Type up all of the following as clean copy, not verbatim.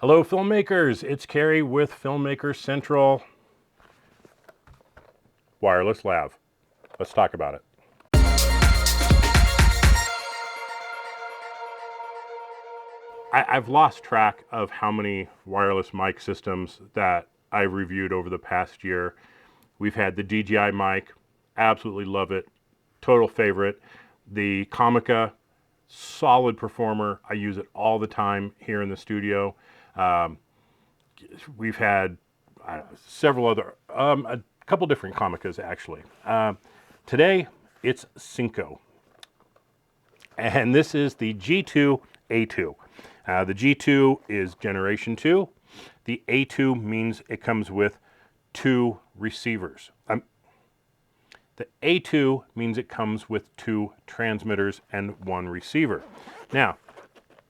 Hello filmmakers, it's Kerry with Filmmaker Central Wireless Lav. Let's talk about it. I've lost track of how many wireless mic systems that I've reviewed over the past year. We've had the DJI mic, absolutely love it, total favorite. The Comica, solid performer, I use it all the time here in the studio. We've had several other, a couple different Comicas actually. Today, it's Synco. And this is the G2A2. The G2 is generation 2. The A2 means it comes with 2 receivers. The A2 means it comes with 2 transmitters and 1 receiver. Now,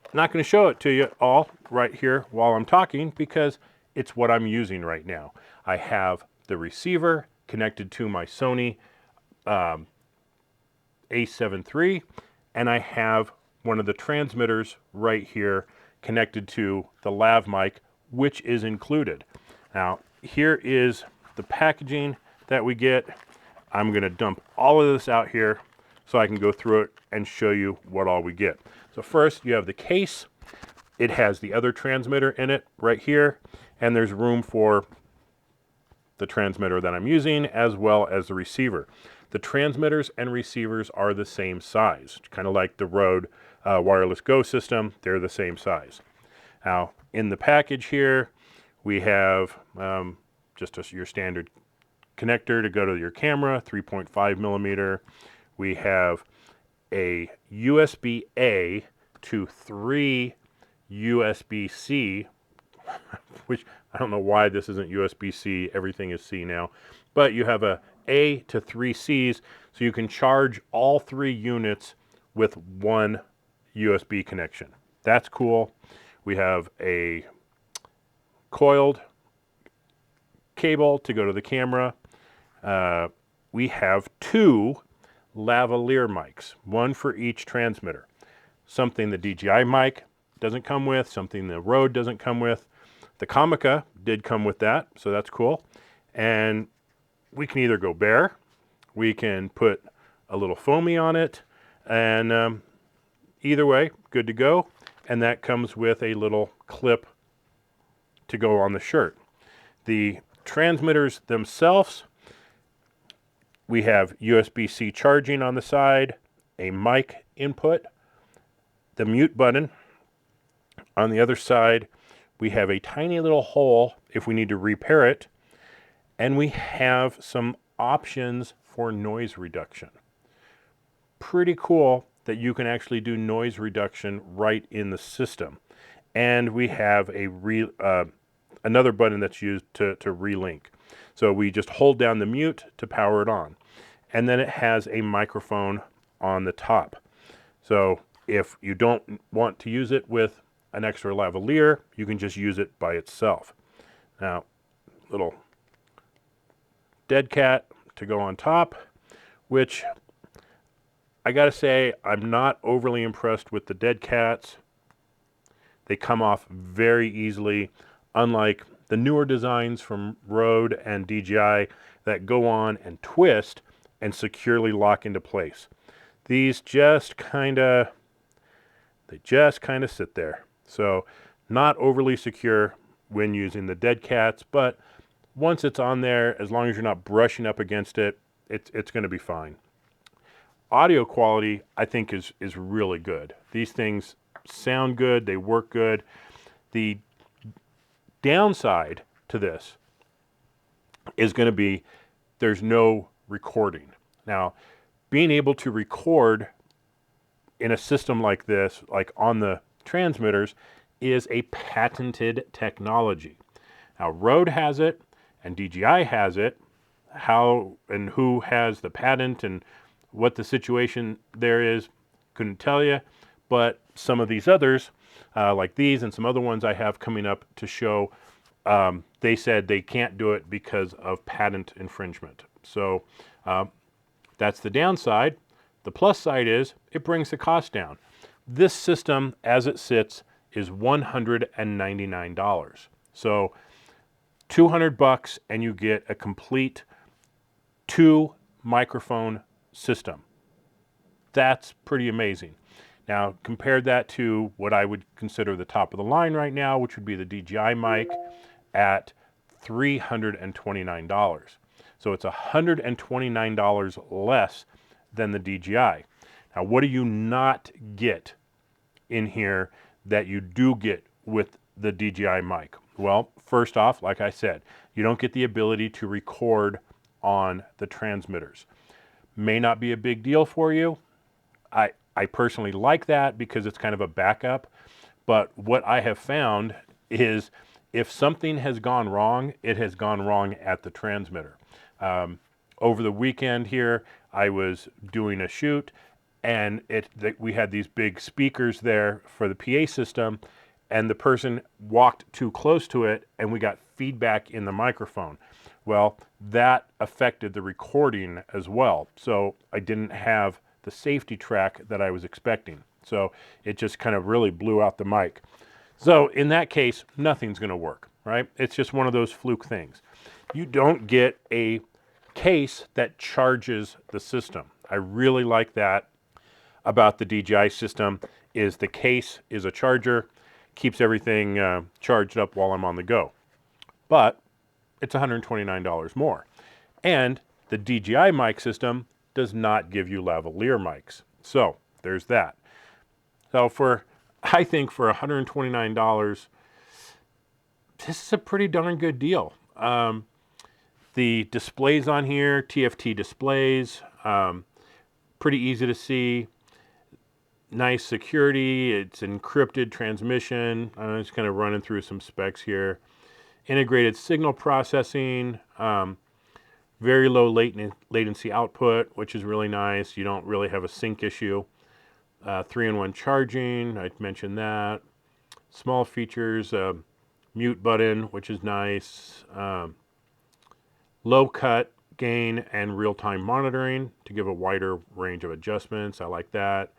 I'm not going to show it to you all right here while I'm talking because it's what I'm using right now. I have the receiver connected to my Sony A7 III, and I have one of the transmitters right here connected to the lav mic, which is included. Now, here is the packaging that we get. I'm going to dump all of this out here so I can go through it and show you what all we get. So first, you have the case. It has the other transmitter in it right here, and there's room for the transmitter that I'm using as well as the receiver. The transmitters and receivers are the same size, kind of like the Rode Wireless Go system. They're the same size. Now, in the package here, we have just your standard connector to go to your camera, 3.5 millimeter. We have a USB-A to 3 USB-C, which I don't know why this isn't USB-C. Everything is C now. But you have a A to 3 Cs, so you can charge all 3 units with one USB connection. That's cool. We have a coiled cable to go to the camera. We have 2 lavalier mics, one for each transmitter. Something the DJI mic doesn't come with, something the Rode doesn't come with. The Comica did come with that, so that's cool. And we can either go bare, we can put a little foamy on it, and either way, good to go. And that comes with a little clip to go on the shirt. The transmitters themselves, we have USB-C charging on the side, a mic input, the mute button. On the other side, we have a tiny little hole if we need to repair it, and we have some options for noise reduction. Pretty cool that you can actually do noise reduction right in the system. And we have a another button that's used to relink. So we just hold down the mute to power it on. And then it has a microphone on the top. So if you don't want to use it with an extra lavalier, you can just use it by itself. Now, little dead cat to go on top, which I gotta say, I'm not overly impressed with the dead cats. They come off very easily, unlike the newer designs from Rode and DJI that go on and twist and securely lock into place. These just kind of sit there. So not overly secure when using the dead cats, but once it's on there, as long as you're not brushing up against it, it's going to be fine. Audio quality, I think, is really good. These things sound good, they work good. The downside to this is going to be there's no recording. Now, being able to record in a system like this, like on the transmitters, is a patented technology. Now, Rode has it and DJI has it. How and who has the patent and what the situation there is, couldn't tell you, but some of these others, like these and some other ones I have coming up to show, they said they can't do it because of patent infringement. So that's the downside. The plus side is it brings the cost down. This system, as it sits, is $199. So $200 and you get a complete 2 microphone system. That's pretty amazing. Now compare that to what I would consider the top of the line right now, which would be the DJI mic at $329. So it's $129 less than the DJI. Now what do you not get in here that you do get with the DJI mic? Well, first off, like I said, you don't get the ability to record on the transmitters. May not be a big deal for you. I personally like that because it's kind of a backup. But what I have found is if something has gone wrong, it has gone wrong at the transmitter. Over the weekend here, I was doing a shoot, and we had these big speakers there for the PA system, and the person walked too close to it, and we got feedback in the microphone. Well, that affected the recording as well. So I didn't have the safety track that I was expecting. So it just kind of really blew out the mic. So in that case, nothing's going to work, right? It's just one of those fluke things. You don't get a case that charges the system. I really like that about the DJI system, is the case is a charger, keeps everything charged up while I'm on the go. But it's $129 more. And the DJI mic system does not give you lavalier mics. So there's that. So I think for $129, this is a pretty darn good deal. The displays on here, TFT displays, pretty easy to see. Nice security, it's encrypted transmission. I'm just kind of running through some specs here. Integrated signal processing, very low latency output, which is really nice. You don't really have a sync issue. 3-in-1 charging, I mentioned that. Small features, mute button, which is nice. Low cut gain and real-time monitoring to give a wider range of adjustments. I like that.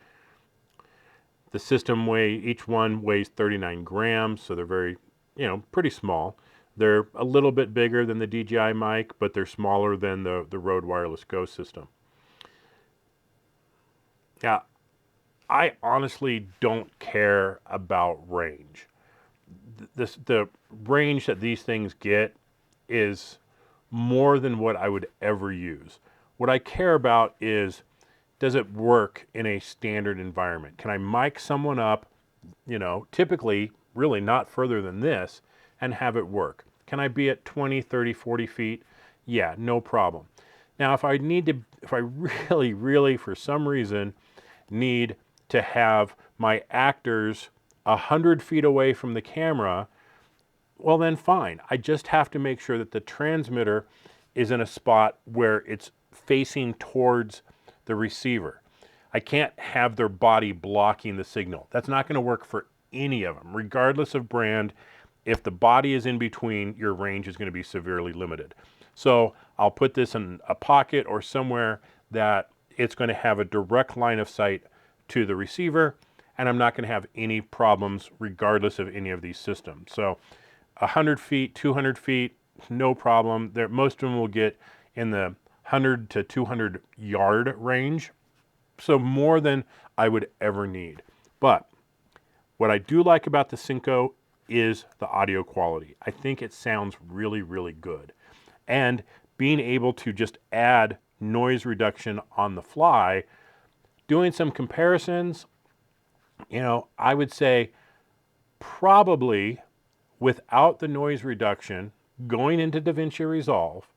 The system each one weighs 39 grams, so they're very, pretty small. They're a little bit bigger than the DJI mic, but they're smaller than the Rode Wireless Go system. Now, I honestly don't care about range. The range that these things get is more than what I would ever use. What I care about is, does it work in a standard environment? Can I mic someone up, typically really not further than this, and have it work? Can I be at 20, 30, 40 feet? Yeah, no problem. Now, if I really, really, for some reason, need to have my actors 100 feet away from the camera, well then fine. I just have to make sure that the transmitter is in a spot where it's facing towards the receiver. I can't have their body blocking the signal. That's not going to work for any of them, regardless of brand. If the body is in between, your range is going to be severely limited. So I'll put this in a pocket or somewhere that it's going to have a direct line of sight to the receiver, and I'm not going to have any problems regardless of any of these systems. So 100 feet, 200 feet, no problem. Most of them will get in the 100 to 200 yard range, so more than I would ever need. But what I do like about the Synco is the audio quality. I think it sounds really, really good. And being able to just add noise reduction on the fly, doing some comparisons, I would say probably without the noise reduction, going into DaVinci Resolve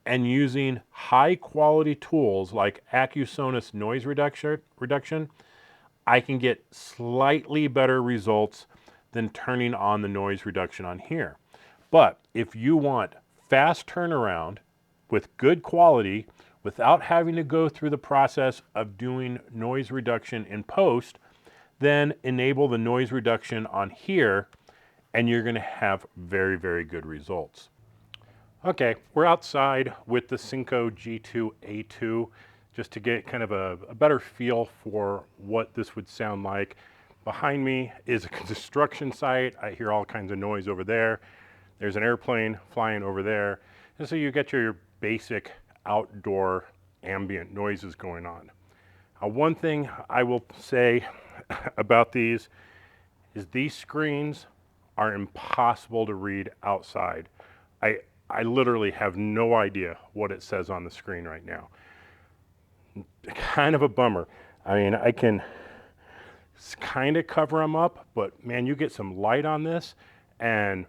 and using high quality tools like Acusonus noise reduction, I can get slightly better results than turning on the noise reduction on here. But if you want fast turnaround with good quality without having to go through the process of doing noise reduction in post, then enable the noise reduction on here and you're going to have very, very good results. Okay, we're outside with the Synco G2A2 just to get kind of a better feel for what this would sound like. Behind me is a construction site. I hear all kinds of noise over there. There's an airplane flying over there. And so you get your basic outdoor ambient noises going on. One thing I will say about these is these screens are impossible to read outside. I literally have no idea what it says on the screen right now. Kind of a bummer. I mean, I can kind of cover them up, but man, you get some light on this and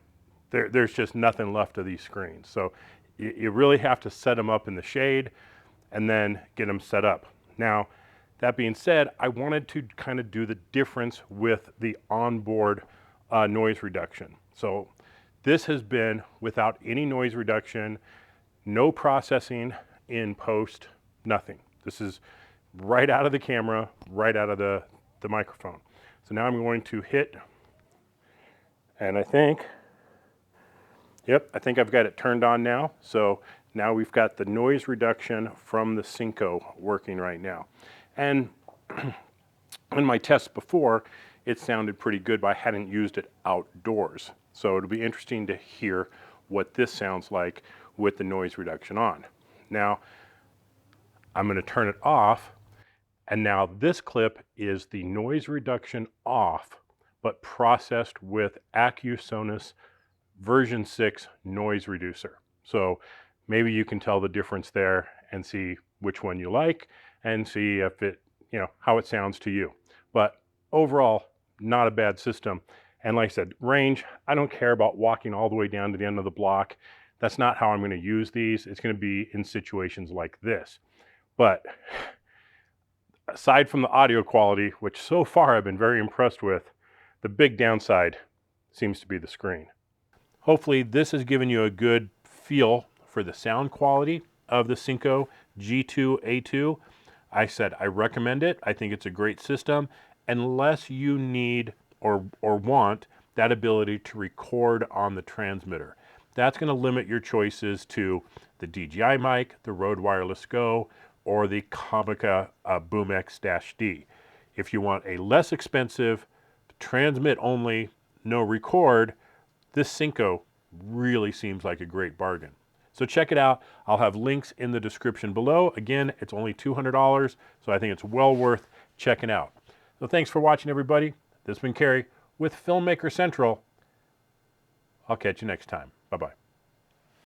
there's just nothing left of these screens. So you really have to set them up in the shade and then get them set up. Now, that being said, I wanted to kind of do the difference with the onboard noise reduction. So this has been without any noise reduction, no processing in post, nothing. This is right out of the camera, right out of the microphone. So now I'm going to hit, and I think I've got it turned on now. So now we've got the noise reduction from the Synco working right now. And in my tests before, it sounded pretty good, but I hadn't used it outdoors. So it'll be interesting to hear what this sounds like with the noise reduction on. Now, I'm going to turn it off, and now this clip is the noise reduction off, but processed with Acusonus version 6 noise reducer. So maybe you can tell the difference there and see which one you like and see if it, how it sounds to you. But overall, not a bad system. And like I said, range, I don't care about walking all the way down to the end of the block. That's not how I'm going to use these. It's going to be in situations like this. But aside from the audio quality, which so far I've been very impressed with, the big downside seems to be the screen. Hopefully this has given you a good feel for the sound quality of the Synco G2A2. I said I recommend it. I think it's a great system unless you need or want that ability to record on the transmitter. That's going to limit your choices to the DJI mic, the Rode Wireless Go, or the Comica Boom X-D. If you want a less expensive, transmit only, no record, this Synco really seems like a great bargain. So check it out. I'll have links in the description below. Again, it's only $200, so I think it's well worth checking out. So thanks for watching, everybody. This has been Kerry with Filmmaker Central. I'll catch you next time. Bye-bye.